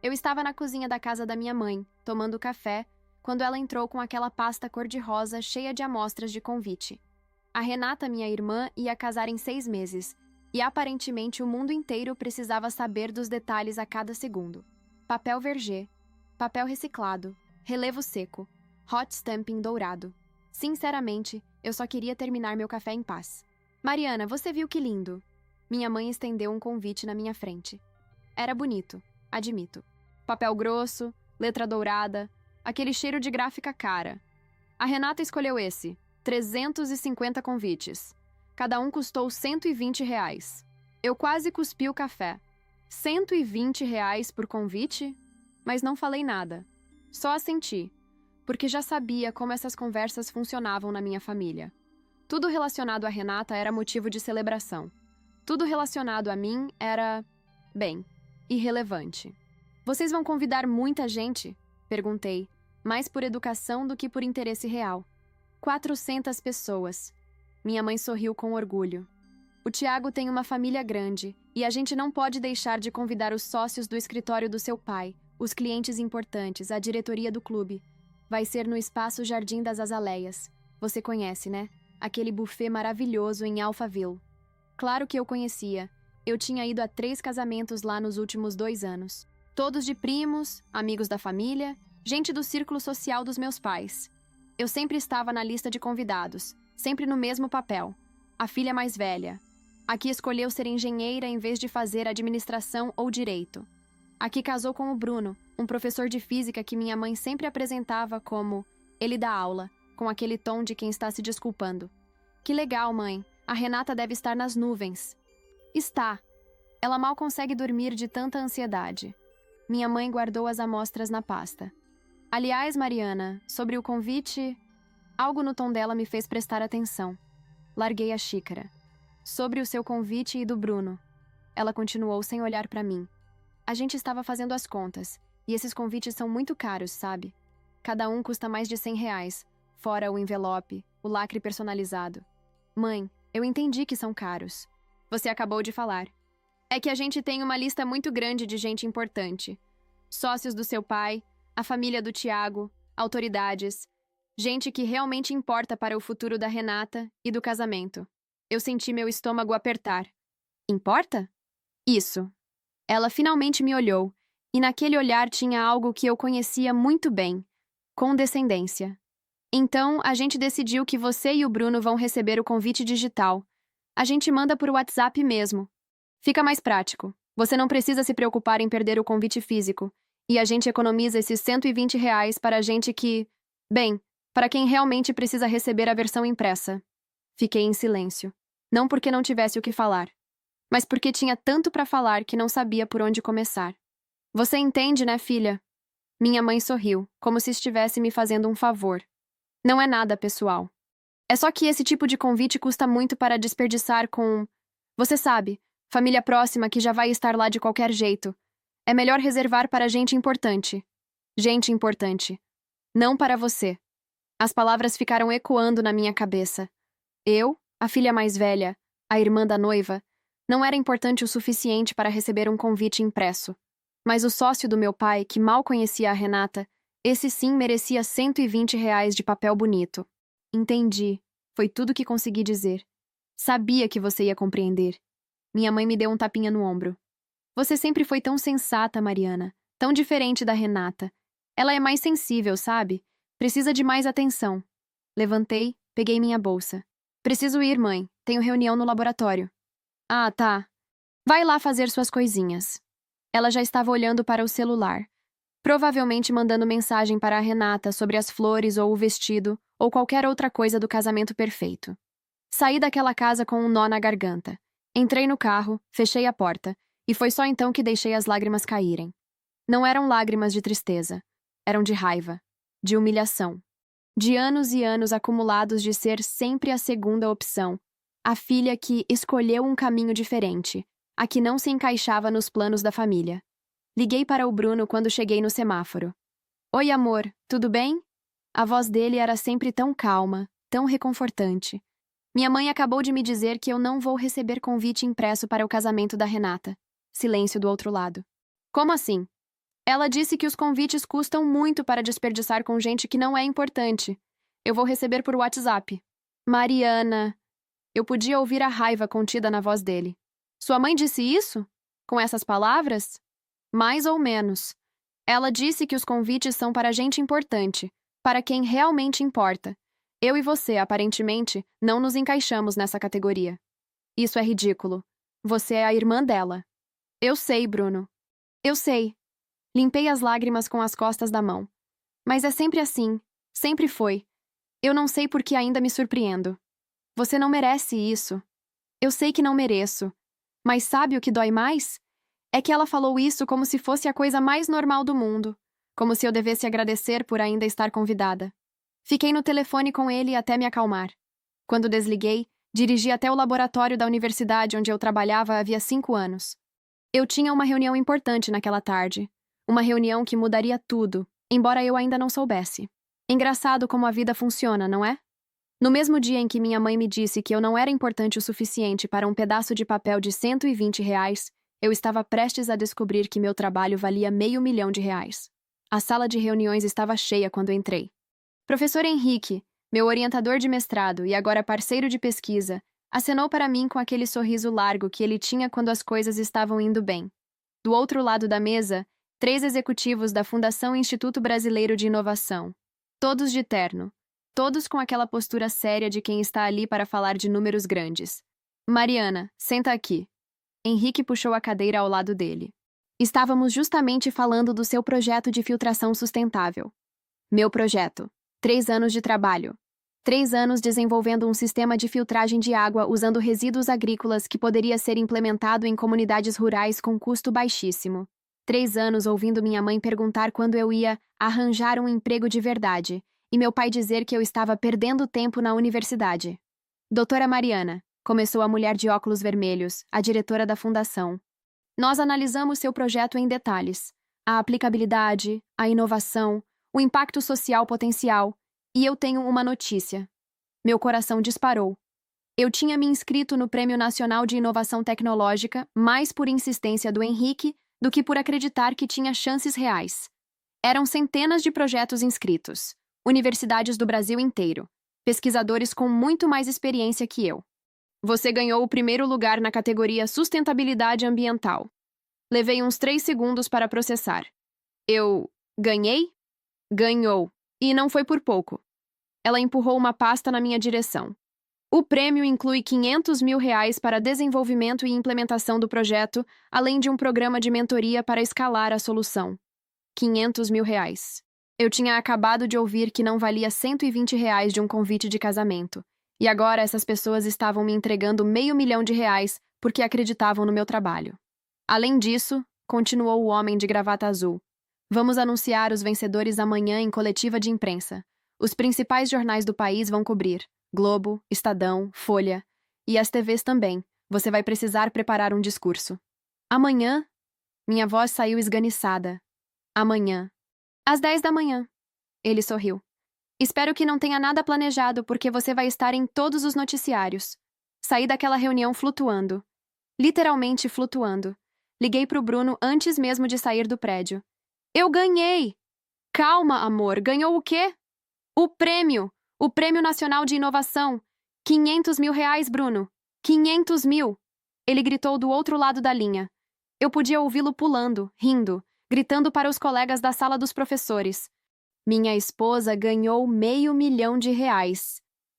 Eu estava na cozinha da casa da minha mãe, tomando café, quando ela entrou com aquela pasta cor-de-rosa cheia de amostras de convite. A Renata, minha irmã, ia casar em 6 meses, e aparentemente o mundo inteiro precisava saber dos detalhes a cada segundo. Papel vergê, papel reciclado, relevo seco, hot stamping dourado. Sinceramente, eu só queria terminar meu café em paz. Mariana, você viu que lindo? Minha mãe estendeu um convite na minha frente. Era bonito, admito. Papel grosso, letra dourada, aquele cheiro de gráfica cara. A Renata escolheu esse, 350 convites. Cada um custou R$ 120. Eu quase cuspi o café. R$ 120 por convite? Mas não falei nada. Só assenti, porque já sabia como essas conversas funcionavam na minha família. Tudo relacionado a Renata era motivo de celebração. Tudo relacionado a mim era, bem, irrelevante. Vocês vão convidar muita gente? Perguntei, mais por educação do que por interesse real. 400 pessoas. Minha mãe sorriu com orgulho. O Tiago tem uma família grande e a gente não pode deixar de convidar os sócios do escritório do seu pai, os clientes importantes, a diretoria do clube. Vai ser no espaço Jardim das Azaleias. Você conhece, né? Aquele buffet maravilhoso em Alphaville. Claro que eu conhecia. Eu tinha ido a 3 casamentos lá nos últimos 2 anos. Todos de primos, amigos da família, gente do círculo social dos meus pais. Eu sempre estava na lista de convidados, sempre no mesmo papel. A filha mais velha. Aqui escolheu ser engenheira em vez de fazer administração ou direito. Aqui casou com o Bruno, um professor de física que minha mãe sempre apresentava como ele dá aula, com aquele tom de quem está se desculpando. Que legal, mãe. A Renata deve estar nas nuvens. Está. Ela mal consegue dormir de tanta ansiedade. Minha mãe guardou as amostras na pasta. Aliás, Mariana, sobre o convite... Algo no tom dela me fez prestar atenção. Larguei a xícara. Sobre o seu convite e do Bruno. Ela continuou sem olhar para mim. A gente estava fazendo as contas, e esses convites são muito caros, sabe? Cada um custa mais de R$ 100, fora o envelope, o lacre personalizado. Mãe, eu entendi que são caros. Você acabou de falar. É que a gente tem uma lista muito grande de gente importante. Sócios do seu pai, a família do Tiago, autoridades, gente que realmente importa para o futuro da Renata e do casamento. Eu senti meu estômago apertar. Importa? Isso. Ela finalmente me olhou, e naquele olhar tinha algo que eu conhecia muito bem: condescendência. Então, a gente decidiu que você e o Bruno vão receber o convite digital. A gente manda por WhatsApp mesmo. Fica mais prático. Você não precisa se preocupar em perder o convite físico. E a gente economiza esses R$ 120 para a gente que... Bem, para quem realmente precisa receber a versão impressa. Fiquei em silêncio. Não porque não tivesse o que falar, mas porque tinha tanto para falar que não sabia por onde começar. Você entende, né, filha? Minha mãe sorriu, como se estivesse me fazendo um favor. Não é nada pessoal. É só que esse tipo de convite custa muito para desperdiçar com... Você sabe, família próxima que já vai estar lá de qualquer jeito. É melhor reservar para gente importante. Gente importante. Não para você. As palavras ficaram ecoando na minha cabeça. Eu, a filha mais velha, a irmã da noiva, não era importante o suficiente para receber um convite impresso. Mas o sócio do meu pai, que mal conhecia a Renata, esse sim merecia R$ 120 de papel bonito. Entendi. Foi tudo que consegui dizer. Sabia que você ia compreender. Minha mãe me deu um tapinha no ombro. Você sempre foi tão sensata, Mariana. Tão diferente da Renata. Ela é mais sensível, sabe? Precisa de mais atenção. Levantei, peguei minha bolsa. Preciso ir, mãe. Tenho reunião no laboratório. Ah, tá. Vai lá fazer suas coisinhas. Ela já estava olhando para o celular, provavelmente mandando mensagem para a Renata sobre as flores ou o vestido ou qualquer outra coisa do casamento perfeito. Saí daquela casa com um nó na garganta. Entrei no carro, fechei a porta, e foi só então que deixei as lágrimas caírem. Não eram lágrimas de tristeza. Eram de raiva, de humilhação. De anos e anos acumulados de ser sempre a segunda opção. A filha que escolheu um caminho diferente, a que não se encaixava nos planos da família. Liguei para o Bruno quando cheguei no semáforo. Oi, amor, tudo bem? A voz dele era sempre tão calma, tão reconfortante. Minha mãe acabou de me dizer que eu não vou receber convite impresso para o casamento da Renata. Silêncio do outro lado. Como assim? Ela disse que os convites custam muito para desperdiçar com gente que não é importante. Eu vou receber por WhatsApp. Mariana. Eu podia ouvir a raiva contida na voz dele. Sua mãe disse isso? Com essas palavras? Mais ou menos. Ela disse que os convites são para gente importante, para quem realmente importa. Eu e você, aparentemente, não nos encaixamos nessa categoria. Isso é ridículo. Você é a irmã dela. Eu sei, Bruno. Eu sei. Limpei as lágrimas com as costas da mão. Mas é sempre assim. Sempre foi. Eu não sei por que ainda me surpreendo. Você não merece isso. Eu sei que não mereço. Mas sabe o que dói mais? É que ela falou isso como se fosse a coisa mais normal do mundo. Como se eu devesse agradecer por ainda estar convidada. Fiquei no telefone com ele até me acalmar. Quando desliguei, dirigi até o laboratório da universidade onde eu trabalhava havia 5 anos. Eu tinha uma reunião importante naquela tarde. Uma reunião que mudaria tudo, embora eu ainda não soubesse. Engraçado como a vida funciona, não é? No mesmo dia em que minha mãe me disse que eu não era importante o suficiente para um pedaço de papel de R$ 120, eu estava prestes a descobrir que meu trabalho valia R$ 500 mil. A sala de reuniões estava cheia quando entrei. Professor Henrique, meu orientador de mestrado e agora parceiro de pesquisa, acenou para mim com aquele sorriso largo que ele tinha quando as coisas estavam indo bem. Do outro lado da mesa, 3 executivos da Fundação Instituto Brasileiro de Inovação. Todos de terno. Todos com aquela postura séria de quem está ali para falar de números grandes. Mariana, senta aqui. Henrique puxou a cadeira ao lado dele. Estávamos justamente falando do seu projeto de filtração sustentável. Meu projeto. 3 anos de trabalho. 3 anos desenvolvendo um sistema de filtragem de água usando resíduos agrícolas que poderia ser implementado em comunidades rurais com custo baixíssimo. 3 anos ouvindo minha mãe perguntar quando eu ia arranjar um emprego de verdade, e meu pai dizer que eu estava perdendo tempo na universidade. Doutora Mariana, começou a mulher de óculos vermelhos, a diretora da fundação. Nós analisamos seu projeto em detalhes. A aplicabilidade, a inovação, o impacto social potencial, e eu tenho uma notícia. Meu coração disparou. Eu tinha me inscrito no Prêmio Nacional de Inovação Tecnológica mais por insistência do Henrique do que por acreditar que tinha chances reais. Eram centenas de projetos inscritos, universidades do Brasil inteiro, pesquisadores com muito mais experiência que eu. Você ganhou o primeiro lugar na categoria Sustentabilidade Ambiental. Levei uns 3 segundos para processar. Eu ganhei? Ganhou. E não foi por pouco. Ela empurrou uma pasta na minha direção. O prêmio inclui R$ 500 mil para desenvolvimento e implementação do projeto, além de um programa de mentoria para escalar a solução. R$ 500 mil. Eu tinha acabado de ouvir que não valia R$ 120 de um convite de casamento. E agora essas pessoas estavam me entregando R$ 500 mil porque acreditavam no meu trabalho. Além disso, continuou o homem de gravata azul, vamos anunciar os vencedores amanhã em coletiva de imprensa. Os principais jornais do país vão cobrir. Globo, Estadão, Folha. E as TVs também. Você vai precisar preparar um discurso. Amanhã? Minha voz saiu esganiçada. Amanhã. Às 10 da manhã. Ele sorriu. Espero que não tenha nada planejado porque você vai estar em todos os noticiários. Saí daquela reunião flutuando. Literalmente flutuando. Liguei pro Bruno antes mesmo de sair do prédio. Eu ganhei! Calma, amor. Ganhou o quê? O prêmio! O Prêmio Nacional de Inovação! R$ 500 mil, Bruno! 500 mil! Ele gritou do outro lado da linha. Eu podia ouvi-lo pulando, rindo, gritando para os colegas da sala dos professores. Minha esposa ganhou R$ 500 mil.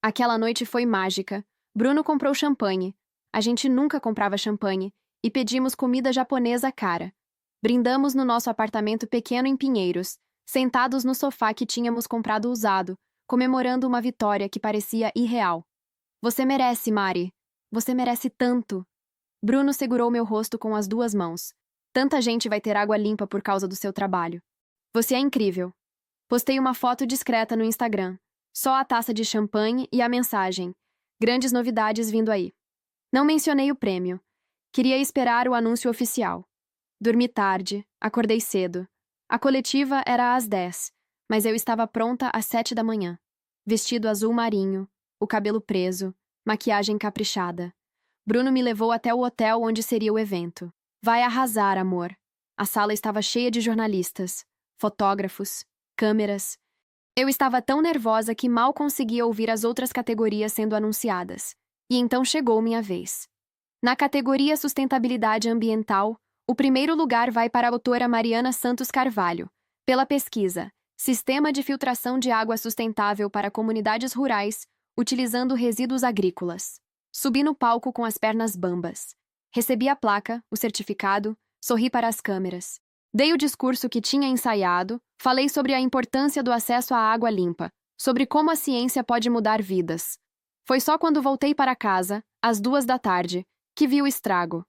Aquela noite foi mágica. Bruno comprou champanhe. A gente nunca comprava champanhe. E pedimos comida japonesa cara. Brindamos no nosso apartamento pequeno em Pinheiros, sentados no sofá que tínhamos comprado usado, comemorando uma vitória que parecia irreal. Você merece, Mari. Você merece tanto. Bruno segurou meu rosto com as 2 mãos. Tanta gente vai ter água limpa por causa do seu trabalho. Você é incrível. Postei uma foto discreta no Instagram. Só a taça de champanhe e a mensagem. Grandes novidades vindo aí. Não mencionei o prêmio. Queria esperar o anúncio oficial. Dormi tarde, acordei cedo. A coletiva era às 10, mas eu estava pronta às 7 da manhã. Vestido azul marinho, o cabelo preso, maquiagem caprichada. Bruno me levou até o hotel onde seria o evento. Vai arrasar, amor. A sala estava cheia de jornalistas, fotógrafos, câmeras. Eu estava tão nervosa que mal conseguia ouvir as outras categorias sendo anunciadas. E então chegou minha vez. Na categoria Sustentabilidade Ambiental, o primeiro lugar vai para a autora Mariana Santos Carvalho, pela pesquisa Sistema de Filtração de Água Sustentável para Comunidades Rurais, utilizando resíduos agrícolas. Subi no palco com as pernas bambas. Recebi a placa, o certificado, sorri para as câmeras. Dei o discurso que tinha ensaiado, falei sobre a importância do acesso à água limpa, sobre como a ciência pode mudar vidas. Foi só quando voltei para casa, às 2 da tarde, que vi o estrago.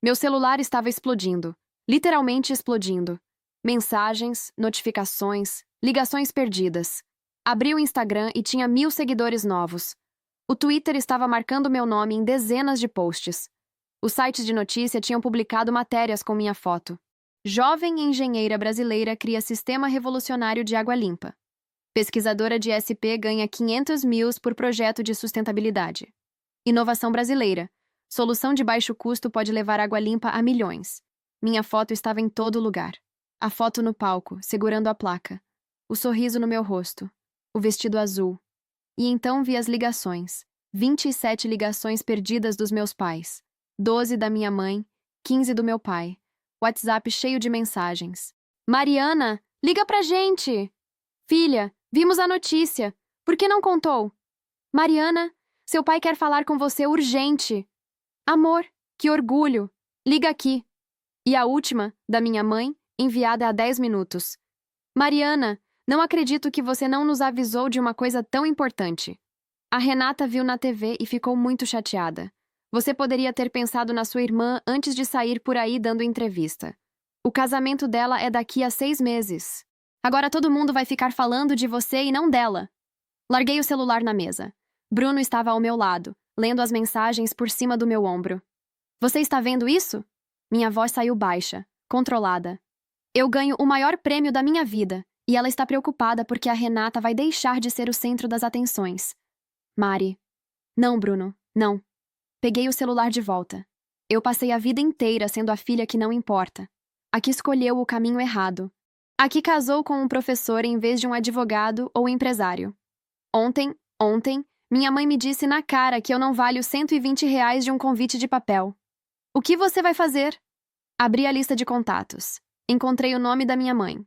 Meu celular estava explodindo, literalmente explodindo. Mensagens, notificações, ligações perdidas. Abri o Instagram e tinha 1000 seguidores novos. O Twitter estava marcando meu nome em dezenas de posts. Os sites de notícia tinham publicado matérias com minha foto. Jovem engenheira brasileira cria sistema revolucionário de água limpa. Pesquisadora de SP ganha 500 mil por projeto de sustentabilidade. Inovação brasileira. Solução de baixo custo pode levar água limpa a milhões. Minha foto estava em todo lugar. A foto no palco, segurando a placa. O sorriso no meu rosto. O vestido azul. E então vi as ligações. 27 ligações perdidas dos meus pais. 12 da minha mãe, 15 do meu pai. WhatsApp cheio de mensagens. Mariana, liga pra gente! Filha, vimos a notícia. Por que não contou? Mariana, seu pai quer falar com você urgente. Amor, que orgulho. Liga aqui. E a última, da minha mãe, enviada há 10 minutos. Mariana, não acredito que você não nos avisou de uma coisa tão importante. A Renata viu na TV e ficou muito chateada. Você poderia ter pensado na sua irmã antes de sair por aí dando entrevista. O casamento dela é daqui a 6 meses. Agora todo mundo vai ficar falando de você e não dela. Larguei o celular na mesa. Bruno estava ao meu lado, lendo as mensagens por cima do meu ombro. Você está vendo isso? Minha voz saiu baixa, controlada. Eu ganho o maior prêmio da minha vida, e ela está preocupada porque a Renata vai deixar de ser o centro das atenções. Mari. Não, Bruno, não. Peguei o celular de volta. Eu passei a vida inteira sendo a filha que não importa. A que escolheu o caminho errado. A que casou com um professor em vez de um advogado ou empresário. Ontem, minha mãe me disse na cara que eu não valho R$ 120 de um convite de papel. O que você vai fazer? Abri a lista de contatos. Encontrei o nome da minha mãe.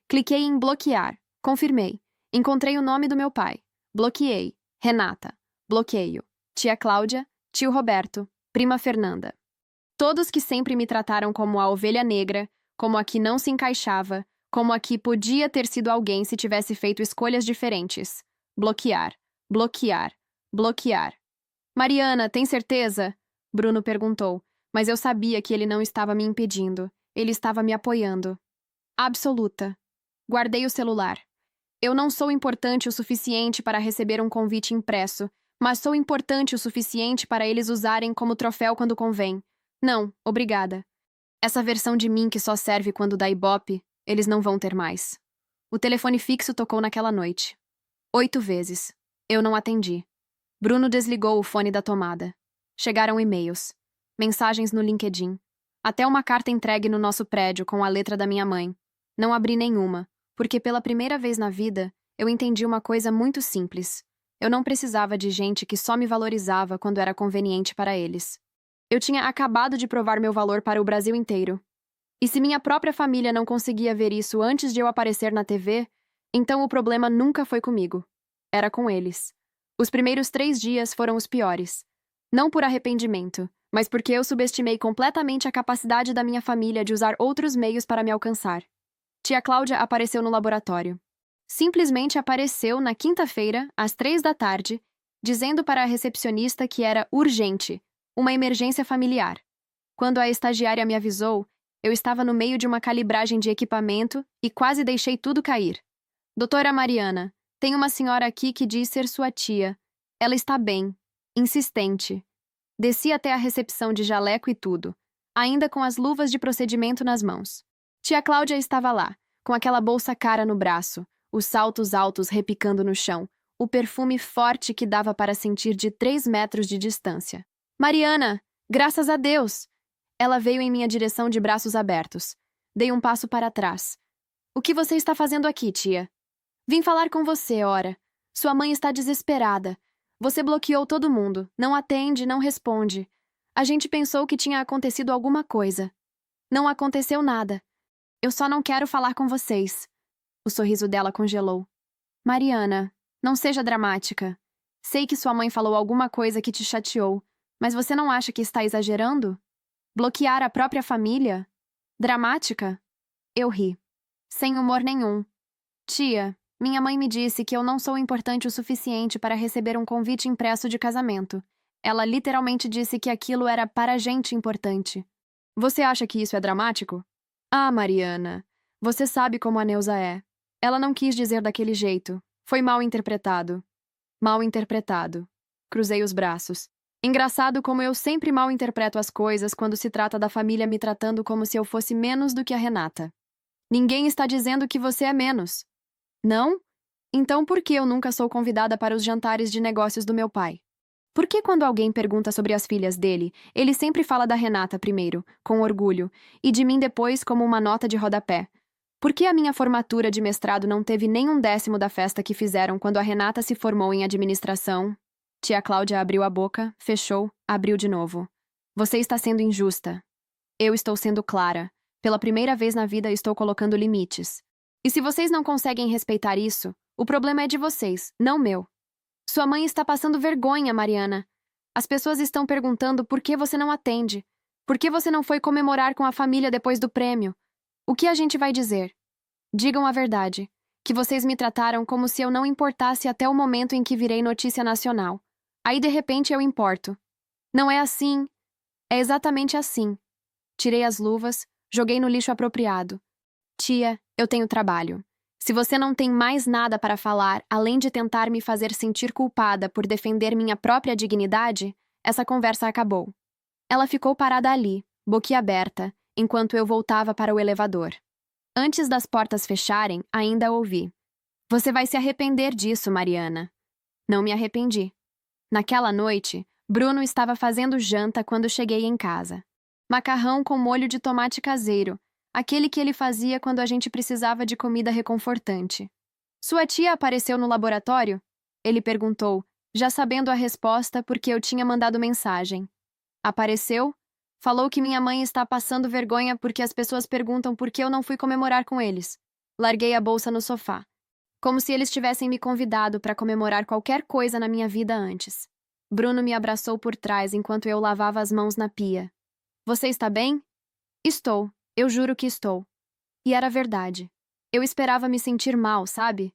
Cliquei em bloquear. Confirmei. Encontrei o nome do meu pai. Bloqueei. Renata. Bloqueio. Tia Cláudia. Tio Roberto. Prima Fernanda. Todos que sempre me trataram como a ovelha negra, como a que não se encaixava, como a que podia ter sido alguém se tivesse feito escolhas diferentes. Bloquear. Bloquear. Bloquear. Mariana, tem certeza? Bruno perguntou, mas eu sabia que ele não estava me impedindo. Ele estava me apoiando. Absoluta. Guardei o celular. Eu não sou importante o suficiente para receber um convite impresso, mas sou importante o suficiente para eles usarem como troféu quando convém. Não, obrigada. Essa versão de mim que só serve quando dá ibope, eles não vão ter mais. O telefone fixo tocou naquela noite. 8 vezes. Eu não atendi. Bruno desligou o fone da tomada. Chegaram e-mails. Mensagens no LinkedIn. Até uma carta entregue no nosso prédio com a letra da minha mãe. Não abri nenhuma, porque pela primeira vez na vida, eu entendi uma coisa muito simples. Eu não precisava de gente que só me valorizava quando era conveniente para eles. Eu tinha acabado de provar meu valor para o Brasil inteiro. E se minha própria família não conseguia ver isso antes de eu aparecer na TV, então o problema nunca foi comigo. Era com eles. Os primeiros 3 dias foram os piores. Não por arrependimento, mas porque eu subestimei completamente a capacidade da minha família de usar outros meios para me alcançar. Tia Cláudia apareceu no laboratório. Simplesmente apareceu na quinta-feira, às 3 da tarde, dizendo para a recepcionista que era urgente, uma emergência familiar. Quando a estagiária me avisou, eu estava no meio de uma calibragem de equipamento e quase deixei tudo cair. Doutora Mariana, tem uma senhora aqui que diz ser sua tia. Ela está bem. Insistente. Desci até a recepção de jaleco e tudo, ainda com as luvas de procedimento nas mãos. Tia Cláudia estava lá, com aquela bolsa cara no braço, os saltos altos repicando no chão, o perfume forte que dava para sentir de 3 metros de distância. Mariana, graças a Deus! Ela veio em minha direção de braços abertos. Dei um passo para trás. O que você está fazendo aqui, tia? Vim falar com você, ora. Sua mãe está desesperada. Você bloqueou todo mundo. Não atende, não responde. A gente pensou que tinha acontecido alguma coisa. Não aconteceu nada. Eu só não quero falar com vocês. O sorriso dela congelou. Mariana, não seja dramática. Sei que sua mãe falou alguma coisa que te chateou, mas você não acha que está exagerando? Bloquear a própria família? Dramática? Eu ri. Sem humor nenhum. Tia, minha mãe me disse que eu não sou importante o suficiente para receber um convite impresso de casamento. Ela literalmente disse que aquilo era para gente importante. Você acha que isso é dramático? Ah, Mariana, você sabe como a Neuza é. Ela não quis dizer daquele jeito. Foi mal interpretado. Mal interpretado. Cruzei os braços. Engraçado como eu sempre mal interpreto as coisas quando se trata da família me tratando como se eu fosse menos do que a Renata. Ninguém está dizendo que você é menos. Não? Então por que eu nunca sou convidada para os jantares de negócios do meu pai? Por que quando alguém pergunta sobre as filhas dele, ele sempre fala da Renata primeiro, com orgulho, e de mim depois como uma nota de rodapé? Por que a minha formatura de mestrado não teve nem um décimo da festa que fizeram quando a Renata se formou em administração? Tia Cláudia abriu a boca, fechou, abriu de novo. Você está sendo injusta. Eu estou sendo clara. Pela primeira vez na vida estou colocando limites. E se vocês não conseguem respeitar isso, o problema é de vocês, não meu. Sua mãe está passando vergonha, Mariana. As pessoas estão perguntando por que você não atende. Por que você não foi comemorar com a família depois do prêmio? O que a gente vai dizer? Digam a verdade. Que vocês me trataram como se eu não importasse até o momento em que virei notícia nacional. Aí, de repente, eu importo. Não é assim. É exatamente assim. Tirei as luvas, joguei no lixo apropriado. Tia, eu tenho trabalho. Se você não tem mais nada para falar, além de tentar me fazer sentir culpada por defender minha própria dignidade, essa conversa acabou. Ela ficou parada ali, boquiaberta, enquanto eu voltava para o elevador. Antes das portas fecharem, ainda ouvi. Você vai se arrepender disso, Mariana. Não me arrependi. Naquela noite, Bruno estava fazendo janta quando cheguei em casa. Macarrão com molho de tomate caseiro, aquele que ele fazia quando a gente precisava de comida reconfortante. Sua tia apareceu no laboratório? Ele perguntou, já sabendo a resposta porque eu tinha mandado mensagem. Apareceu? Falou que minha mãe está passando vergonha porque as pessoas perguntam por que eu não fui comemorar com eles. Larguei a bolsa no sofá. Como se eles tivessem me convidado para comemorar qualquer coisa na minha vida antes. Bruno me abraçou por trás enquanto eu lavava as mãos na pia. Você está bem? Estou. Eu juro que estou. E era verdade. Eu esperava me sentir mal, sabe?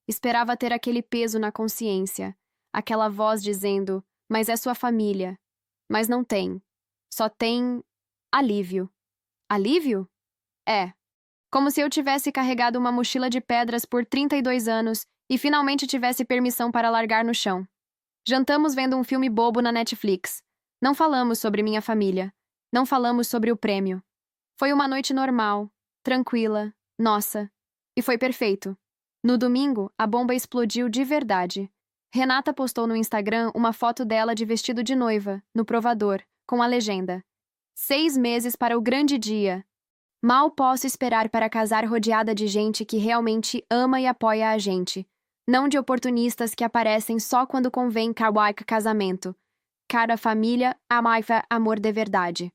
Esperava ter aquele peso na consciência. Aquela voz dizendo, mas é sua família. Mas não tem. Só tem alívio. Alívio? É. Como se eu tivesse carregado uma mochila de pedras por 32 anos e finalmente tivesse permissão para largar no chão. Jantamos vendo um filme bobo na Netflix. Não falamos sobre minha família. Não falamos sobre o prêmio. Foi uma noite normal, tranquila, nossa. E foi perfeito. No domingo, a bomba explodiu de verdade. Renata postou no Instagram uma foto dela de vestido de noiva, no provador, com a legenda: 6 meses para o grande dia. Mal posso esperar para casar rodeada de gente que realmente ama e apoia a gente. Não de oportunistas que aparecem só quando convém kawaii casamento. Cara família, amaifa amor de verdade.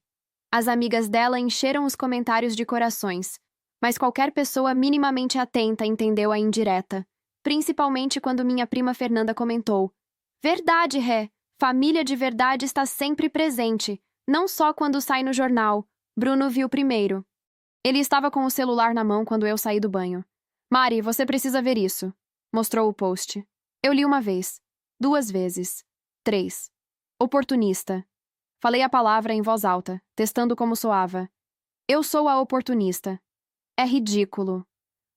As amigas dela encheram os comentários de corações, mas qualquer pessoa minimamente atenta entendeu a indireta. Principalmente quando minha prima Fernanda comentou: Verdade, Ré. Família de verdade está sempre presente, não só quando sai no jornal. Bruno viu primeiro. Ele estava com o celular na mão quando eu saí do banho. Mari, você precisa ver isso. Mostrou o post. Eu li uma vez. 2 vezes. 3. Oportunista. Falei a palavra em voz alta, testando como soava. Eu sou a oportunista. É ridículo.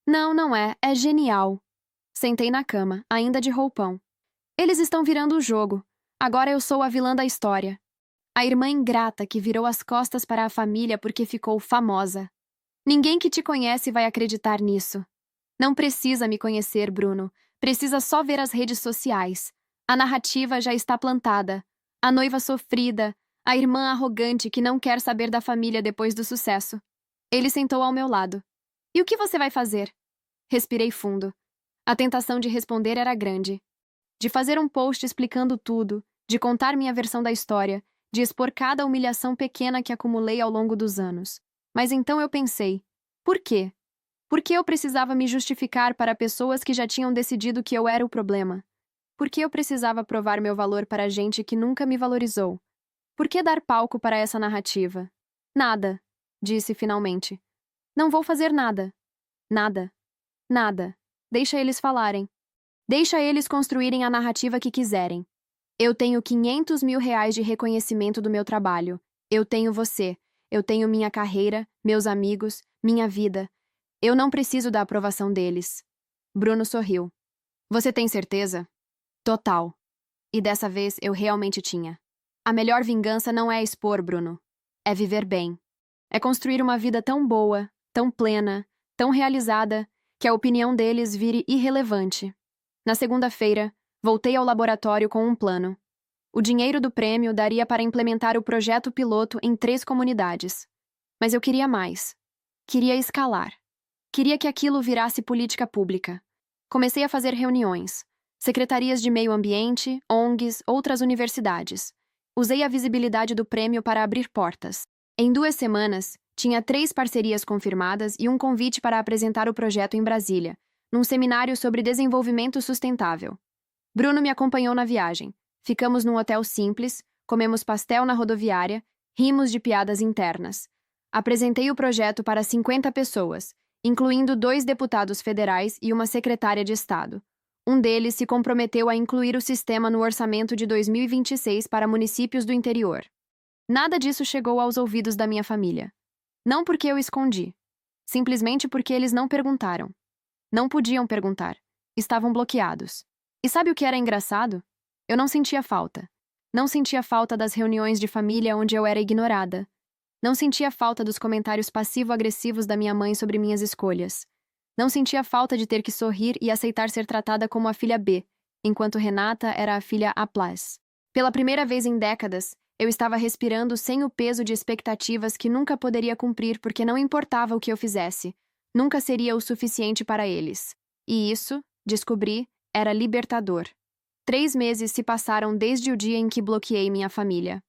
Não, não é. É genial. Sentei na cama, ainda de roupão. Eles estão virando o jogo. Agora eu sou a vilã da história. A irmã ingrata que virou as costas para a família porque ficou famosa. Ninguém que te conhece vai acreditar nisso. Não precisa me conhecer, Bruno. Precisa só ver as redes sociais. A narrativa já está plantada. A noiva sofrida, a irmã arrogante que não quer saber da família depois do sucesso. Ele sentou ao meu lado. E o que você vai fazer? Respirei fundo. A tentação de responder era grande. De fazer um post explicando tudo, de contar minha versão da história, de expor cada humilhação pequena que acumulei ao longo dos anos. Mas então eu pensei: por quê? Por que eu precisava me justificar para pessoas que já tinham decidido que eu era o problema? Por que eu precisava provar meu valor para gente que nunca me valorizou? Por que dar palco para essa narrativa? Nada, disse finalmente. Não vou fazer nada. Nada. Nada. Deixa eles falarem. Deixa eles construírem a narrativa que quiserem. Eu tenho 500 mil reais de reconhecimento do meu trabalho. Eu tenho você. Eu tenho minha carreira, meus amigos, minha vida. Eu não preciso da aprovação deles. Bruno sorriu. Você tem certeza? Total. E dessa vez eu realmente tinha. A melhor vingança não é expor, Bruno. É viver bem. É construir uma vida tão boa, tão plena, tão realizada, que a opinião deles vire irrelevante. Na segunda-feira, voltei ao laboratório com um plano. O dinheiro do prêmio daria para implementar o projeto piloto em 3 comunidades. Mas eu queria mais. Queria escalar. Queria que aquilo virasse política pública. Comecei a fazer reuniões. Secretarias de meio ambiente, ONGs, outras universidades. Usei a visibilidade do prêmio para abrir portas. Em 2 semanas, tinha 3 parcerias confirmadas e um convite para apresentar o projeto em Brasília, num seminário sobre desenvolvimento sustentável. Bruno me acompanhou na viagem. Ficamos num hotel simples, comemos pastel na rodoviária, rimos de piadas internas. Apresentei o projeto para 50 pessoas, incluindo 2 deputados federais e uma secretária de Estado. Um deles se comprometeu a incluir o sistema no orçamento de 2026 para municípios do interior. Nada disso chegou aos ouvidos da minha família. Não porque eu escondi. Simplesmente porque eles não perguntaram. Não podiam perguntar. Estavam bloqueados. E sabe o que era engraçado? Eu não sentia falta. Não sentia falta das reuniões de família onde eu era ignorada. Não sentia falta dos comentários passivo-agressivos da minha mãe sobre minhas escolhas. Não sentia falta de ter que sorrir e aceitar ser tratada como a filha B, enquanto Renata era a filha A+. Pela primeira vez em décadas, eu estava respirando sem o peso de expectativas que nunca poderia cumprir porque não importava o que eu fizesse. Nunca seria o suficiente para eles. E isso, descobri, era libertador. 3 meses se passaram desde o dia em que bloqueei minha família.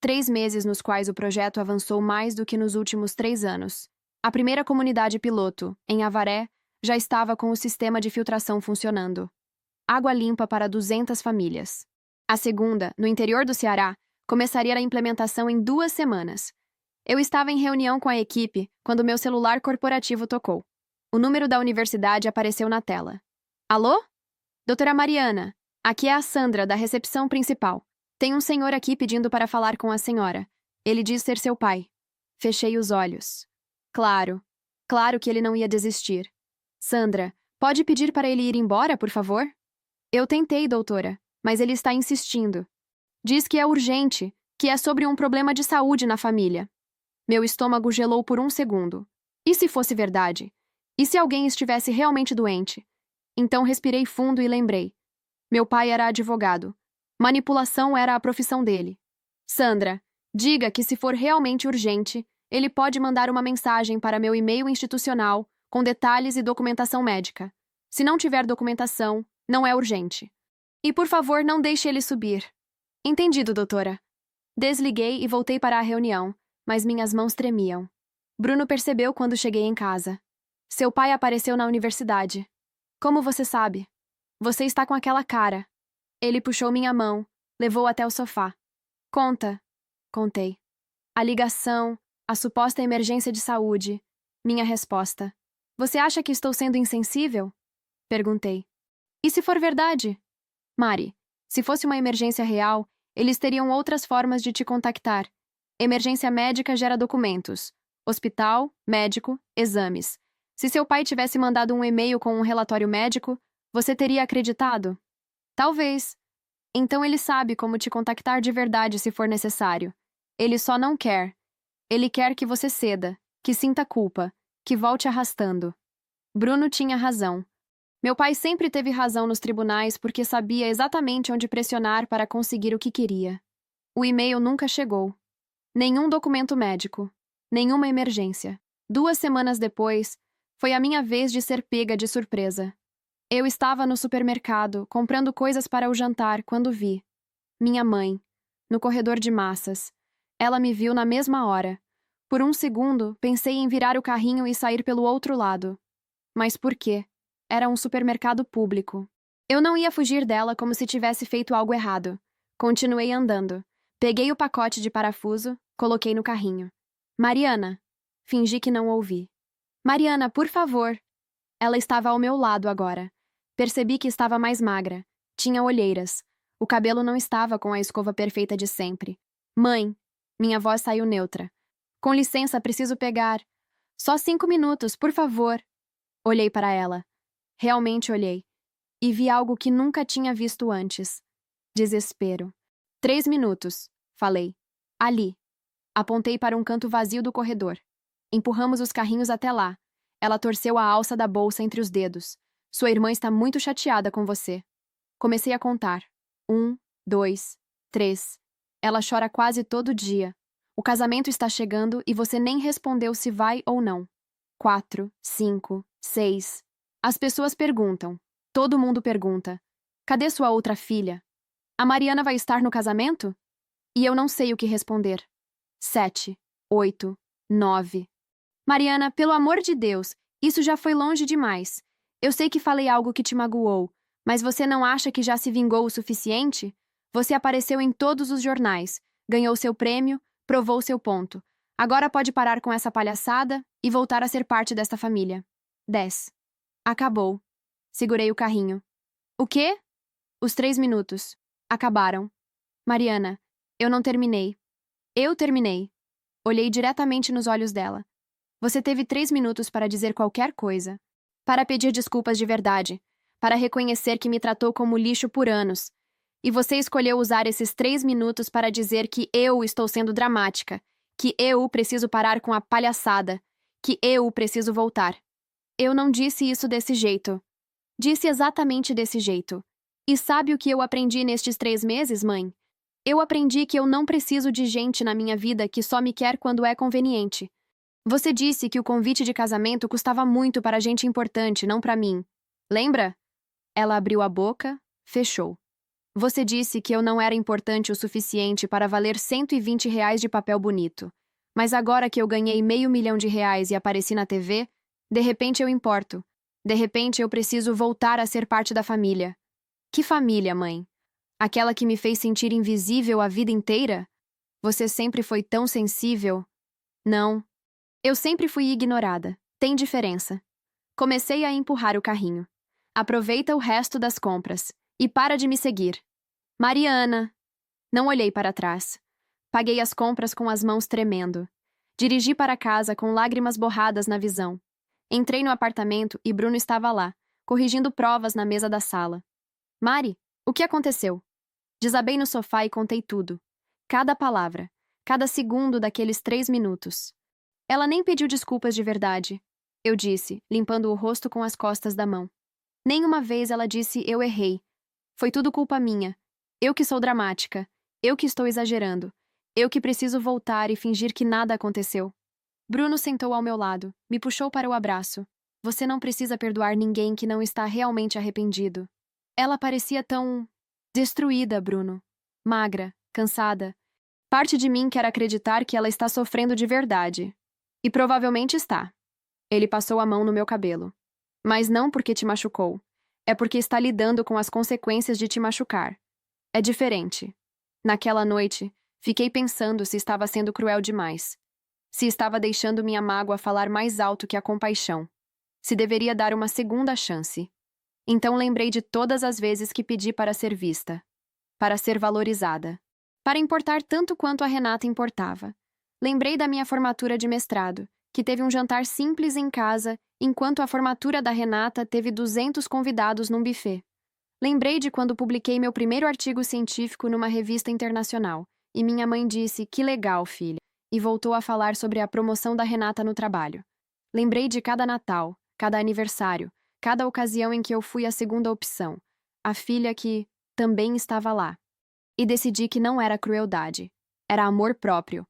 3 meses nos quais o projeto avançou mais do que nos últimos 3 anos. A primeira comunidade piloto, em Avaré, já estava com o sistema de filtração funcionando. Água limpa para 200 famílias. A segunda, no interior do Ceará, começaria a implementação em 2 semanas. Eu estava em reunião com a equipe quando meu celular corporativo tocou. O número da universidade apareceu na tela. Alô? Doutora Mariana, aqui é a Sandra, da recepção principal. Tem um senhor aqui pedindo para falar com a senhora. Ele diz ser seu pai. Fechei os olhos. Claro que ele não ia desistir. Sandra, pode pedir para ele ir embora, por favor? Eu tentei, doutora, mas ele está insistindo. Diz que é urgente, que é sobre um problema de saúde na família. Meu estômago gelou por 1 segundo. E se fosse verdade? E se alguém estivesse realmente doente? Então respirei fundo e lembrei. Meu pai era advogado. Manipulação era a profissão dele. Sandra, diga que se for realmente urgente, ele pode mandar uma mensagem para meu e-mail institucional com detalhes e documentação médica. Se não tiver documentação, não é urgente. E por favor, não deixe ele subir. Entendido, doutora. Desliguei e voltei para a reunião, mas minhas mãos tremiam. Bruno percebeu quando cheguei em casa. Seu pai apareceu na universidade. Como você sabe? Você está com aquela cara. Ele puxou minha mão, levou até o sofá. Conta. Contei. A ligação, a suposta emergência de saúde. Minha resposta. Você acha que estou sendo insensível? Perguntei. E se for verdade? Mari, se fosse uma emergência real, eles teriam outras formas de te contactar. Emergência médica gera documentos. Hospital, médico, exames. Se seu pai tivesse mandado um e-mail com um relatório médico, você teria acreditado? Talvez. Então ele sabe como te contactar de verdade se for necessário. Ele só não quer. Ele quer que você ceda, que sinta culpa, que volte arrastando. Bruno tinha razão. Meu pai sempre teve razão nos tribunais porque sabia exatamente onde pressionar para conseguir o que queria. O e-mail nunca chegou. Nenhum documento médico. Nenhuma emergência. 2 semanas depois, foi a minha vez de ser pega de surpresa. Eu estava no supermercado, comprando coisas para o jantar, quando vi minha mãe, no corredor de massas. Ela me viu na mesma hora. Por um segundo, pensei em virar o carrinho e sair pelo outro lado. Mas por quê? Era um supermercado público. Eu não ia fugir dela como se tivesse feito algo errado. Continuei andando. Peguei o pacote de parafuso, coloquei no carrinho. Mariana. Fingi que não ouvi. Mariana, por favor. Ela estava ao meu lado agora. Percebi que estava mais magra. Tinha olheiras. O cabelo não estava com a escova perfeita de sempre. Mãe. Minha voz saiu neutra. Com licença, preciso pegar. Só 5 minutos, por favor. Olhei para ela. Realmente olhei. E vi algo que nunca tinha visto antes. Desespero. 3 minutos, falei. Ali. Apontei para um canto vazio do corredor. Empurramos os carrinhos até lá. Ela torceu a alça da bolsa entre os dedos. Sua irmã está muito chateada com você. Comecei a contar. 1, 2, 3. Ela chora quase todo dia. O casamento está chegando e você nem respondeu se vai ou não. 4, 5, 6. As pessoas perguntam. Todo mundo pergunta. Cadê sua outra filha? A Mariana vai estar no casamento? E eu não sei o que responder. 7, 8, 9. Mariana, pelo amor de Deus, isso já foi longe demais. Eu sei que falei algo que te magoou, mas você não acha que já se vingou o suficiente? Você apareceu em todos os jornais, ganhou seu prêmio, provou seu ponto. Agora pode parar com essa palhaçada e voltar a ser parte desta família. 10. Acabou. Segurei o carrinho. O quê? Os 3 minutos. Acabaram. Mariana, eu não terminei. Eu terminei. Olhei diretamente nos olhos dela. Você teve 3 minutos para dizer qualquer coisa. Para pedir desculpas de verdade. Para reconhecer que me tratou como lixo por anos. E você escolheu usar esses 3 minutos para dizer que eu estou sendo dramática. Que eu preciso parar com a palhaçada. Que eu preciso voltar. Eu não disse isso desse jeito. Disse exatamente desse jeito. E sabe o que eu aprendi nestes 3 meses, mãe? Eu aprendi que eu não preciso de gente na minha vida que só me quer quando é conveniente. Você disse que o convite de casamento custava muito para gente importante, não para mim. Lembra? Ela abriu a boca, fechou. Você disse que eu não era importante o suficiente para valer R$ 120 de papel bonito. Mas agora que eu ganhei R$ 500.000 e apareci na TV, de repente eu importo. De repente eu preciso voltar a ser parte da família. Que família, mãe? Aquela que me fez sentir invisível a vida inteira? Você sempre foi tão sensível. Não. Eu sempre fui ignorada. Tem diferença. Comecei a empurrar o carrinho. Aproveita o resto das compras. E para de me seguir. Mariana! Não olhei para trás. Paguei as compras com as mãos tremendo. Dirigi para casa com lágrimas borradas na visão. Entrei no apartamento e Bruno estava lá, corrigindo provas na mesa da sala. Mari, o que aconteceu? Desabei no sofá e contei tudo. Cada palavra. Cada segundo daqueles 3 minutos. Ela nem pediu desculpas de verdade. Eu disse, limpando o rosto com as costas da mão. Nenhuma vez ela disse eu errei. Foi tudo culpa minha. Eu que sou dramática. Eu que estou exagerando. Eu que preciso voltar e fingir que nada aconteceu. Bruno sentou ao meu lado, me puxou para o abraço. Você não precisa perdoar ninguém que não está realmente arrependido. Ela parecia tão... destruída, Bruno. Magra, cansada. Parte de mim quer acreditar que ela está sofrendo de verdade. E provavelmente está. Ele passou a mão no meu cabelo. Mas não porque te machucou. É porque está lidando com as consequências de te machucar. É diferente. Naquela noite, fiquei pensando se estava sendo cruel demais. Se estava deixando minha mágoa falar mais alto que a compaixão. Se deveria dar uma segunda chance. Então lembrei de todas as vezes que pedi para ser vista. Para ser valorizada. Para importar tanto quanto a Renata importava. Lembrei da minha formatura de mestrado, que teve um jantar simples em casa, enquanto a formatura da Renata teve 200 convidados num buffet. Lembrei de quando publiquei meu primeiro artigo científico numa revista internacional, e minha mãe disse, que legal, filha, e voltou a falar sobre a promoção da Renata no trabalho. Lembrei de cada Natal, cada aniversário, cada ocasião em que eu fui a segunda opção, a filha que também estava lá. E decidi que não era crueldade, era amor próprio.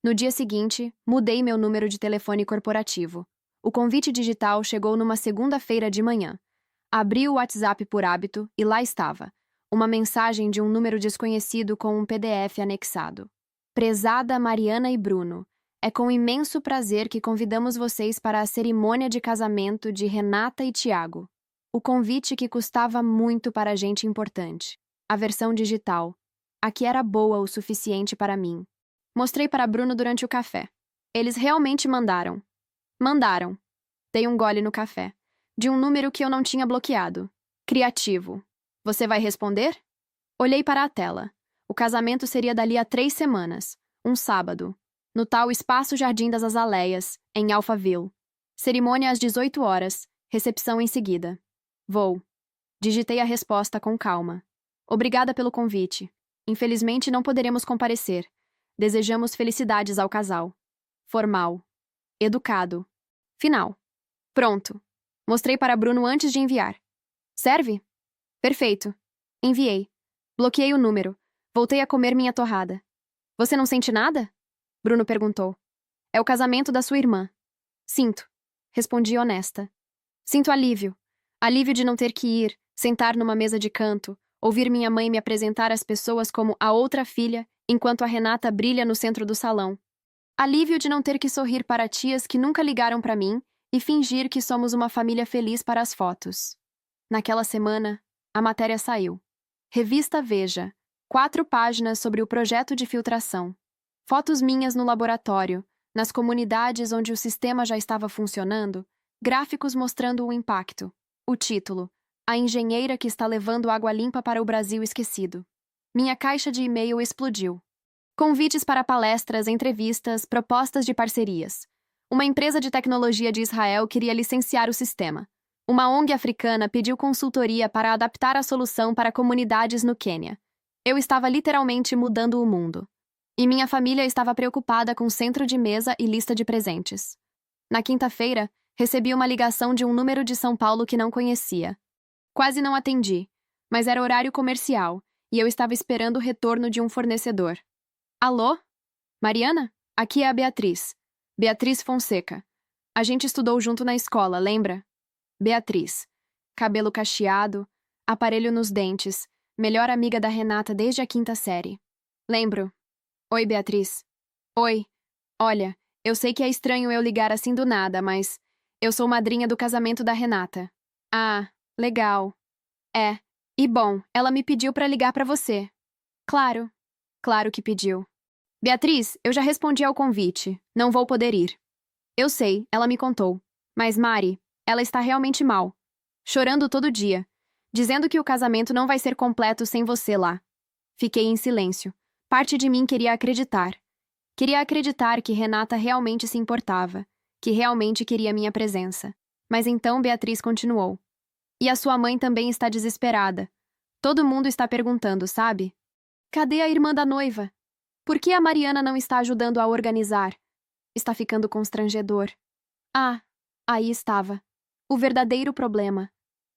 No dia seguinte, mudei meu número de telefone corporativo. O convite digital chegou numa segunda-feira de manhã. Abri o WhatsApp por hábito e lá estava. Uma mensagem de um número desconhecido com um PDF anexado. Prezada Mariana e Bruno, é com imenso prazer que convidamos vocês para a cerimônia de casamento de Renata e Tiago. O convite que custava muito para gente importante. A versão digital. A que era boa o suficiente para mim. Mostrei para Bruno durante o café. Eles realmente mandaram. Mandaram. Dei um gole no café. De um número que eu não tinha bloqueado. Criativo. Você vai responder? Olhei para a tela. O casamento seria dali a 3 semanas. Um sábado. No tal Espaço Jardim das Azaleias, em Alphaville. Cerimônia às 18 horas. Recepção em seguida. Vou. Digitei a resposta com calma. Obrigada pelo convite. Infelizmente não poderemos comparecer. Desejamos felicidades ao casal. Formal. Educado. Final. Pronto. Mostrei para Bruno antes de enviar. Serve? Perfeito. Enviei. Bloqueei o número. Voltei a comer minha torrada. Você não sente nada? Bruno perguntou. É o casamento da sua irmã. Sinto. Respondi honesta. Sinto alívio. Alívio de não ter que ir, sentar numa mesa de canto, ouvir minha mãe me apresentar às pessoas como a outra filha, enquanto a Renata brilha no centro do salão. Alívio de não ter que sorrir para tias que nunca ligaram para mim e fingir que somos uma família feliz para as fotos. Naquela semana, a matéria saiu. Revista Veja. 4 páginas sobre o projeto de filtração. Fotos minhas no laboratório, nas comunidades onde o sistema já estava funcionando, gráficos mostrando o impacto. O título: A engenheira que está levando água limpa para o Brasil esquecido. Minha caixa de e-mail explodiu. Convites para palestras, entrevistas, propostas de parcerias. Uma empresa de tecnologia de Israel queria licenciar o sistema. Uma ONG africana pediu consultoria para adaptar a solução para comunidades no Quênia. Eu estava literalmente mudando o mundo. E minha família estava preocupada com centro de mesa e lista de presentes. Na quinta-feira, recebi uma ligação de um número de São Paulo que não conhecia. Quase não atendi, mas era horário comercial e eu estava esperando o retorno de um fornecedor. Alô? Mariana? Aqui é a Beatriz. Beatriz Fonseca. A gente estudou junto na escola, lembra? Beatriz. Cabelo cacheado, aparelho nos dentes, melhor amiga da Renata desde a 5ª série. Lembro. Oi, Beatriz. Oi. Olha, eu sei que é estranho eu ligar assim do nada, mas eu sou madrinha do casamento da Renata. Ah, legal. É. E bom, ela me pediu pra ligar pra você. Claro. Claro que pediu. Beatriz, eu já respondi ao convite. Não vou poder ir. Eu sei, ela me contou. Mas Mari, ela está realmente mal. Chorando todo dia. Dizendo que o casamento não vai ser completo sem você lá. Fiquei em silêncio. Parte de mim queria acreditar. Queria acreditar que Renata realmente se importava, que realmente queria minha presença. Mas então Beatriz continuou. E a sua mãe também está desesperada. Todo mundo está perguntando, sabe? Cadê a irmã da noiva? Por que a Mariana não está ajudando a organizar? Está ficando constrangedor. Ah, aí estava. O verdadeiro problema.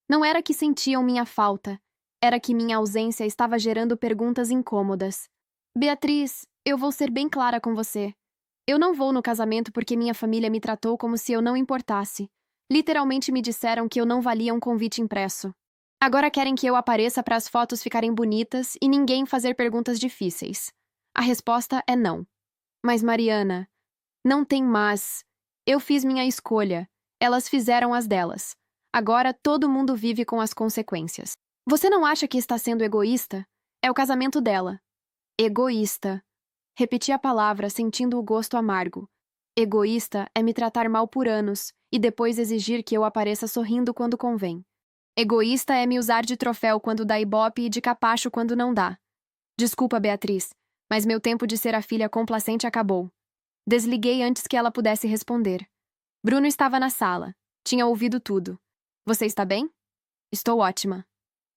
Não era que sentiam minha falta, era que minha ausência estava gerando perguntas incômodas. Beatriz, eu vou ser bem clara com você. Eu não vou no casamento porque minha família me tratou como se eu não importasse. Literalmente me disseram que eu não valia um convite impresso. Agora querem que eu apareça para as fotos ficarem bonitas e ninguém fazer perguntas difíceis. A resposta é não. Mas Mariana, não tem mas. Eu fiz minha escolha. Elas fizeram as delas. Agora todo mundo vive com as consequências. Você não acha que está sendo egoísta? É o casamento dela. Egoísta. Repeti a palavra, sentindo o gosto amargo. Egoísta é me tratar mal por anos e depois exigir que eu apareça sorrindo quando convém. Egoísta é me usar de troféu quando dá ibope e de capacho quando não dá. Desculpa, Beatriz, mas meu tempo de ser a filha complacente acabou. Desliguei antes que ela pudesse responder. Bruno estava na sala. Tinha ouvido tudo. Você está bem? Estou ótima.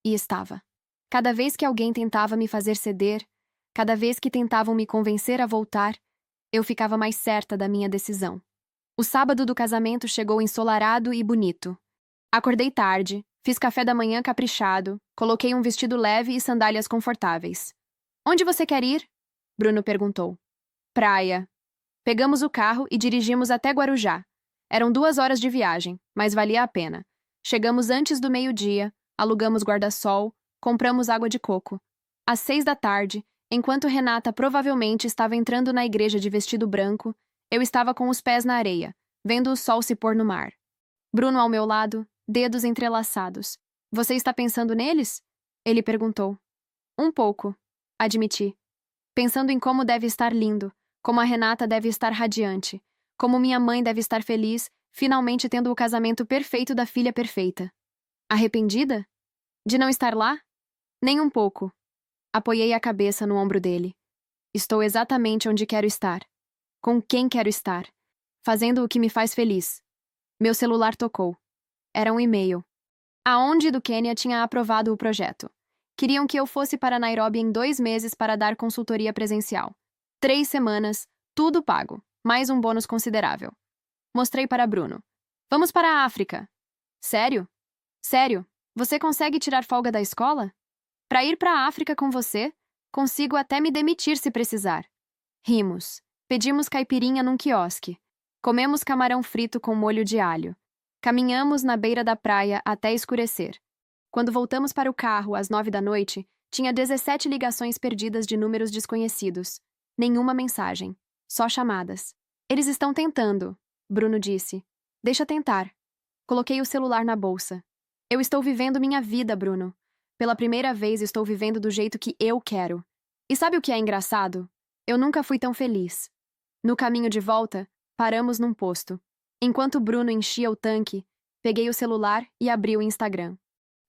E estava. Cada vez que alguém tentava me fazer ceder, cada vez que tentavam me convencer a voltar, eu ficava mais certa da minha decisão. O sábado do casamento chegou ensolarado e bonito. Acordei tarde, fiz café da manhã caprichado, coloquei um vestido leve e sandálias confortáveis. Onde você quer ir? Bruno perguntou. Praia. Pegamos o carro e dirigimos até Guarujá. Eram 2 horas de viagem, mas valia a pena. Chegamos antes do meio-dia, alugamos guarda-sol, compramos água de coco. Às 6 da tarde, enquanto Renata provavelmente estava entrando na igreja de vestido branco, eu estava com os pés na areia, vendo o sol se pôr no mar. Bruno ao meu lado, dedos entrelaçados. Você está pensando neles? Ele perguntou. Um pouco, admiti. Pensando em como deve estar lindo, como a Renata deve estar radiante, como minha mãe deve estar feliz, finalmente tendo o casamento perfeito da filha perfeita. Arrependida? De não estar lá? Nem um pouco. Apoiei a cabeça no ombro dele. Estou exatamente onde quero estar. Com quem quero estar. Fazendo o que me faz feliz. Meu celular tocou. Era um e-mail. A ONG do Quênia tinha aprovado o projeto. Queriam que eu fosse para Nairobi em 2 meses para dar consultoria presencial. 3 semanas, tudo pago, mais um bônus considerável. Mostrei para Bruno. Vamos para a África. Sério? Sério? Você consegue tirar folga da escola? Para ir para a África com você? Consigo até me demitir se precisar. Rimos. Pedimos caipirinha num quiosque. Comemos camarão frito com molho de alho. Caminhamos na beira da praia até escurecer. Quando voltamos para o carro às 9 da noite, tinha 17 ligações perdidas de números desconhecidos. Nenhuma mensagem. Só chamadas. Eles estão tentando, Bruno disse. Deixa tentar. Coloquei o celular na bolsa. Eu estou vivendo minha vida, Bruno. Pela primeira vez estou vivendo do jeito que eu quero. E sabe o que é engraçado? Eu nunca fui tão feliz. No caminho de volta, paramos num posto. Enquanto Bruno enchia o tanque, peguei o celular e abri o Instagram.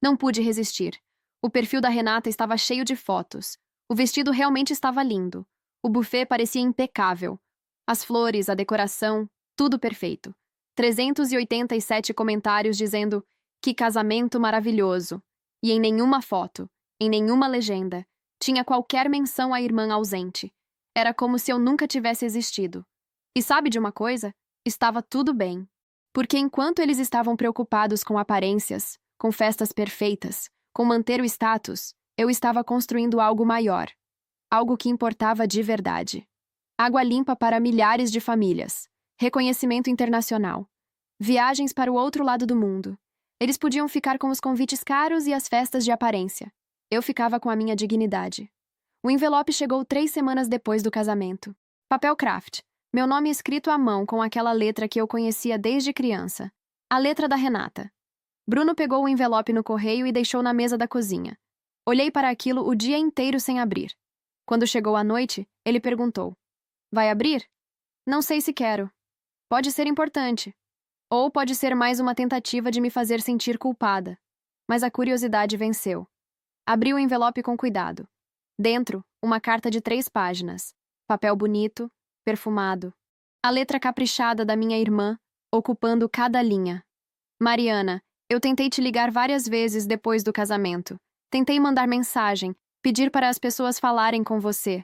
Não pude resistir. O perfil da Renata estava cheio de fotos. O vestido realmente estava lindo. O buffet parecia impecável. As flores, a decoração, tudo perfeito. 387 comentários dizendo que casamento maravilhoso. E em nenhuma foto, em nenhuma legenda, tinha qualquer menção à irmã ausente. Era como se eu nunca tivesse existido. E sabe de uma coisa? Estava tudo bem. Porque enquanto eles estavam preocupados com aparências, com festas perfeitas, com manter o status, eu estava construindo algo maior. Algo que importava de verdade. Água limpa para milhares de famílias. Reconhecimento internacional. Viagens para o outro lado do mundo. Eles podiam ficar com os convites caros e as festas de aparência. Eu ficava com a minha dignidade. O envelope chegou 3 semanas depois do casamento. Papel craft. Meu nome escrito à mão com aquela letra que eu conhecia desde criança. A letra da Renata. Bruno pegou o envelope no correio e deixou na mesa da cozinha. Olhei para aquilo o dia inteiro sem abrir. Quando chegou a noite, ele perguntou. Vai abrir? Não sei se quero. Pode ser importante. Ou pode ser mais uma tentativa de me fazer sentir culpada. Mas a curiosidade venceu. Abri o envelope com cuidado. Dentro, uma carta de 3 páginas. Papel bonito, perfumado. A letra caprichada da minha irmã, ocupando cada linha. Mariana, eu tentei te ligar várias vezes depois do casamento. Tentei mandar mensagem, pedir para as pessoas falarem com você.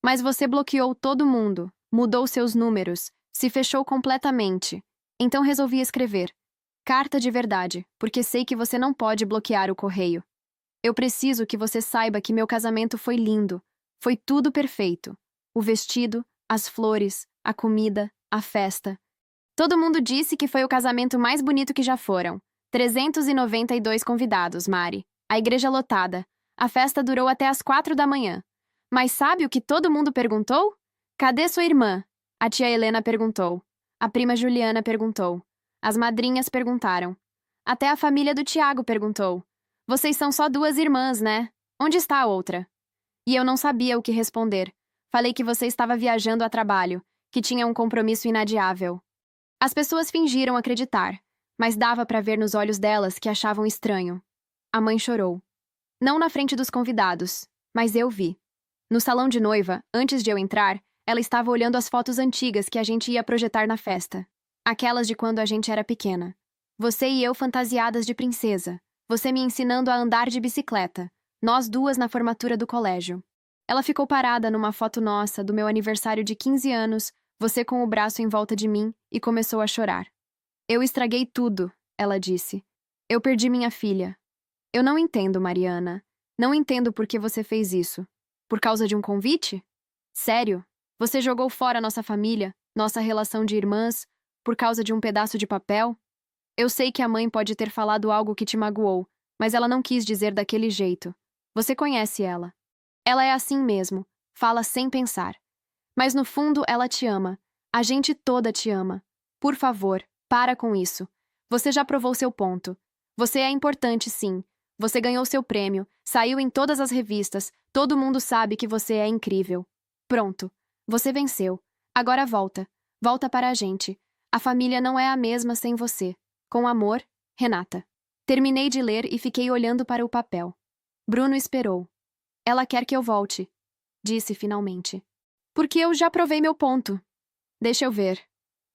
Mas você bloqueou todo mundo, mudou seus números, se fechou completamente. Então resolvi escrever. Carta de verdade, porque sei que você não pode bloquear o correio. Eu preciso que você saiba que meu casamento foi lindo. Foi tudo perfeito. O vestido, as flores, a comida, a festa. Todo mundo disse que foi o casamento mais bonito que já foram. 392 convidados, Mari. A igreja lotada. A festa durou até às 4 da manhã. Mas sabe o que todo mundo perguntou? Cadê sua irmã? A tia Helena perguntou. A prima Juliana perguntou. As madrinhas perguntaram. Até a família do Tiago perguntou. Vocês são só 2 irmãs, né? Onde está a outra? E eu não sabia o que responder. Falei que você estava viajando a trabalho, que tinha um compromisso inadiável. As pessoas fingiram acreditar, mas dava para ver nos olhos delas que achavam estranho. A mãe chorou. Não na frente dos convidados, mas eu vi. No salão de noiva, antes de eu entrar, ela estava olhando as fotos antigas que a gente ia projetar na festa. Aquelas de quando a gente era pequena. Você e eu fantasiadas de princesa. Você me ensinando a andar de bicicleta. Nós 2 na formatura do colégio. Ela ficou parada numa foto nossa do meu aniversário de 15 anos, você com o braço em volta de mim, e começou a chorar. Eu estraguei tudo, ela disse. Eu perdi minha filha. Eu não entendo, Mariana. Não entendo por que você fez isso. Por causa de um convite? Sério? Você jogou fora nossa família, Nossa relação de irmãs, por causa de um pedaço de papel? Eu sei que a mãe pode ter falado algo que te magoou, mas ela não quis dizer daquele jeito. Você conhece ela. Ela é assim mesmo, fala sem pensar. Mas no fundo ela te ama. A gente toda te ama. Por favor, para com isso. Você já provou seu ponto. Você é importante, sim. Você ganhou seu prêmio, saiu em todas as revistas, todo mundo sabe que você é incrível. Pronto. Você venceu. Agora volta. Volta para a gente. A família não é a mesma sem você. Com amor, Renata. Terminei de ler e fiquei olhando para o papel. Bruno esperou. Ela quer que eu volte, disse finalmente. Porque eu já provei meu ponto. Deixa eu ver.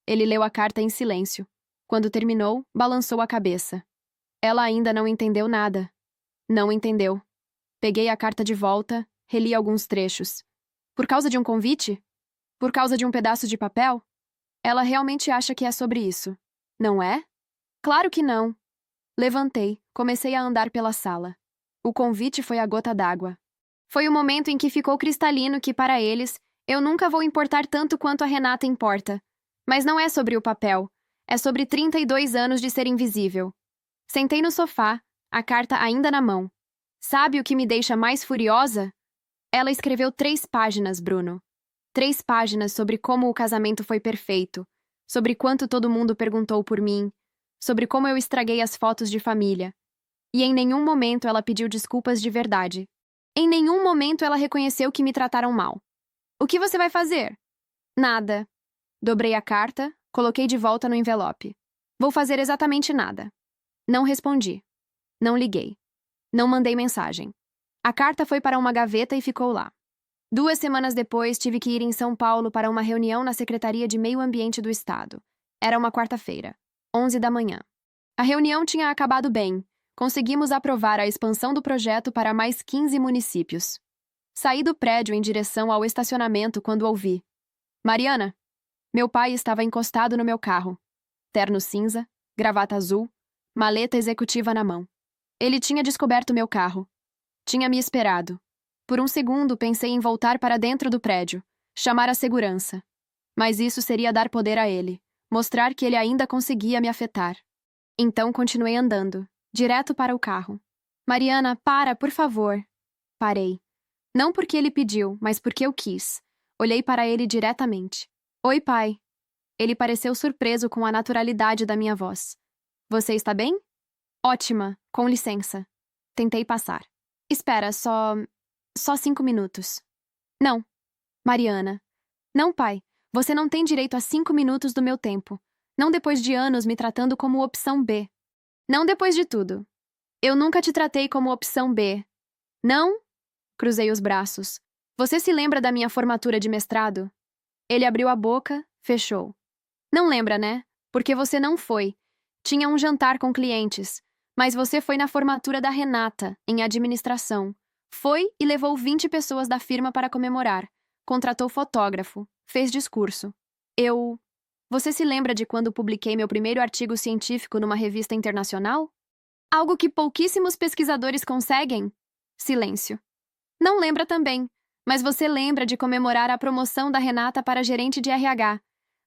Ele leu a carta em silêncio. Quando terminou, balançou a cabeça. Ela ainda não entendeu nada. Não entendeu. Peguei a carta de volta, reli alguns trechos. Por causa de um convite? Por causa de um pedaço de papel? Ela realmente acha que é sobre isso. Não é? Claro que não. Levantei, comecei a andar pela sala. O convite foi a gota d'água. Foi o momento em que ficou cristalino que, para eles, eu nunca vou importar tanto quanto a Renata importa. Mas não é sobre o papel. É sobre 32 anos de ser invisível. Sentei no sofá, a carta ainda na mão. Sabe o que me deixa mais furiosa? Ela escreveu 3 páginas, Bruno. 3 páginas sobre como o casamento foi perfeito, sobre quanto todo mundo perguntou por mim, sobre como eu estraguei as fotos de família. E em nenhum momento ela pediu desculpas de verdade. Em nenhum momento ela reconheceu que me trataram mal. O que você vai fazer? Nada. Dobrei a carta, coloquei de volta no envelope. Vou fazer exatamente nada. Não respondi. Não liguei. Não mandei mensagem. A carta foi para uma gaveta e ficou lá. 2 semanas depois, tive que ir em São Paulo para uma reunião na Secretaria de Meio Ambiente do Estado. Era uma quarta-feira, 11 da manhã. A reunião tinha acabado bem. Conseguimos aprovar a expansão do projeto para mais 15 municípios. Saí do prédio em direção ao estacionamento quando ouvi. Mariana! Meu pai estava encostado no meu carro. Terno cinza, gravata azul, maleta executiva na mão. Ele tinha descoberto meu carro. Tinha me esperado. Por um segundo pensei em voltar para dentro do prédio, chamar a segurança. Mas isso seria dar poder a ele, mostrar que ele ainda conseguia me afetar. Então continuei andando, direto para o carro. Mariana, para, por favor. Parei. Não porque ele pediu, mas porque eu quis. Olhei para ele diretamente. Oi, pai. Ele pareceu surpreso com a naturalidade da minha voz. Você está bem? Ótima, com licença. Tentei passar. Espera, só 5 minutos. Não. Mariana. Não, pai. Você não tem direito a 5 minutos do meu tempo. Não depois de anos me tratando como opção B. Não depois de tudo. Eu nunca te tratei como opção B. Não? Cruzei os braços. Você se lembra da minha formatura de mestrado? Ele abriu a boca, fechou. Não lembra, né? Porque você não foi. Tinha um jantar com clientes. Mas você foi na formatura da Renata, em administração. Foi e levou 20 pessoas da firma para comemorar. Contratou fotógrafo. Fez discurso. Você se lembra de quando publiquei meu primeiro artigo científico numa revista internacional? Algo que pouquíssimos pesquisadores conseguem? Silêncio. Não lembra também, mas você lembra de comemorar a promoção da Renata para gerente de RH.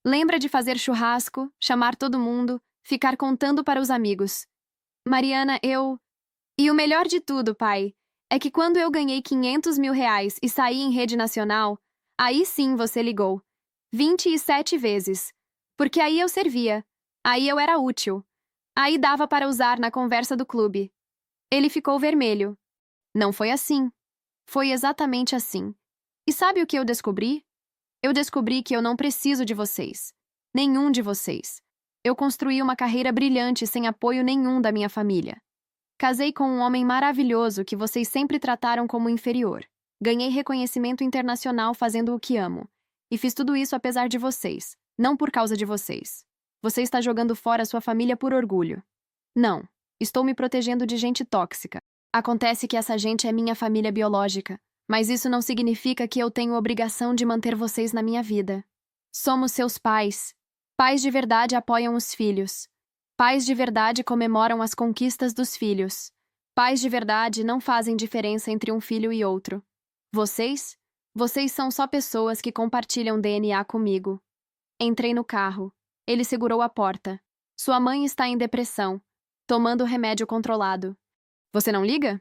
Lembra de fazer churrasco, chamar todo mundo, ficar contando para os amigos. Mariana, E o melhor de tudo, pai, é que quando eu ganhei 500 mil reais e saí em rede nacional, aí sim você ligou. 27 vezes. Porque aí eu servia. Aí eu era útil. Aí dava para usar na conversa do clube. Ele ficou vermelho. Não foi assim. Foi exatamente assim. E sabe o que eu descobri? Eu descobri que eu não preciso de vocês. Nenhum de vocês. Eu construí uma carreira brilhante sem apoio nenhum da minha família. Casei com um homem maravilhoso que vocês sempre trataram como inferior. Ganhei reconhecimento internacional fazendo o que amo. E fiz tudo isso apesar de vocês, não por causa de vocês. Você está jogando fora sua família por orgulho. Não. Estou me protegendo de gente tóxica. Acontece que essa gente é minha família biológica, mas isso não significa que eu tenho obrigação de manter vocês na minha vida. Somos seus pais. Pais de verdade apoiam os filhos. Pais de verdade comemoram as conquistas dos filhos. Pais de verdade não fazem diferença entre um filho e outro. Vocês? Vocês são só pessoas que compartilham DNA comigo. Entrei no carro. Ele segurou a porta. Sua mãe está em depressão, tomando remédio controlado. Você não liga?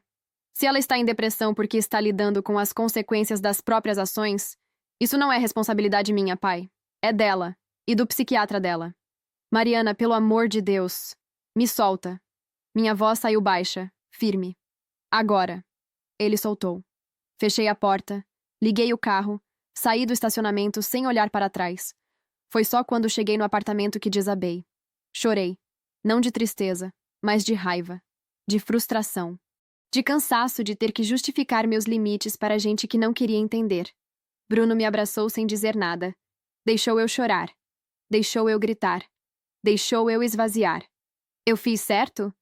Se ela está em depressão porque está lidando com as consequências das próprias ações, isso não é responsabilidade minha, pai. É dela e do psiquiatra dela. Mariana, pelo amor de Deus, me solta. Minha voz saiu baixa, firme. Agora. Ele soltou. Fechei a porta, liguei o carro, saí do estacionamento sem olhar para trás. Foi só quando cheguei no apartamento que desabei. Chorei. Não de tristeza, mas de raiva. De frustração. De cansaço de ter que justificar meus limites para gente que não queria entender. Bruno me abraçou sem dizer nada. Deixou eu chorar. Deixou eu gritar. Deixou eu esvaziar. Eu fiz certo?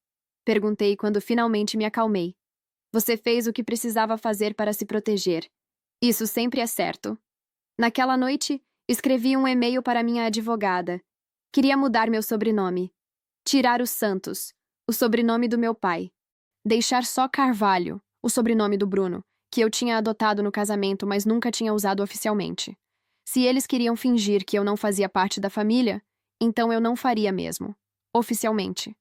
Perguntei quando finalmente me acalmei. Você fez o que precisava fazer para se proteger. Isso sempre é certo. Naquela noite, escrevi um e-mail para minha advogada. Queria mudar meu sobrenome. Tirar os Santos, o sobrenome do meu pai. Deixar só Carvalho, o sobrenome do Bruno, que eu tinha adotado no casamento, mas nunca tinha usado oficialmente. Se eles queriam fingir que eu não fazia parte da família, então eu não faria mesmo. Oficialmente.